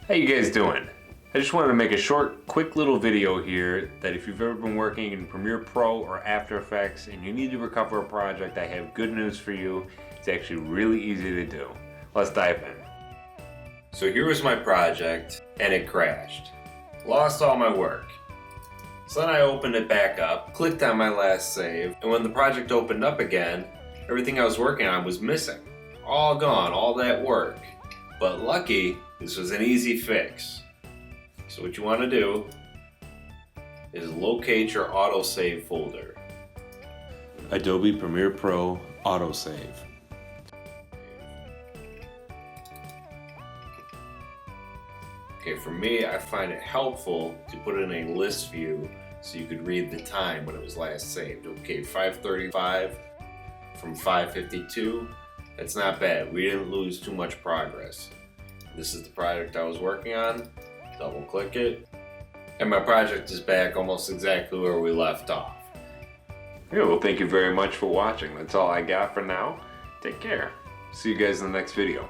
How you guys doing? I just wanted to make a short, quick little video here that if you've ever been working in Premiere Pro or After Effects and you need to recover a project, I have good news for you. It's actually really easy to do. Let's dive in. So here was my project and it crashed. Lost all my work. So then I opened it back up, clicked on my last save, and when the project opened up again, everything I was working on was missing. All gone, all that work. But lucky, this was an easy fix. So what you want to do is locate your autosave folder. Adobe Premiere Pro Autosave. Okay, for me, I find it helpful to put it in a list view so you could read the time when it was last saved. Okay, 5:35 from 5:52. That's not bad. We didn't lose too much progress. This is the project I was working on. Double click it. And my project is back almost exactly where we left off. Yeah, well, thank you very much for watching. That's all I got for now. Take care. See you guys in the next video.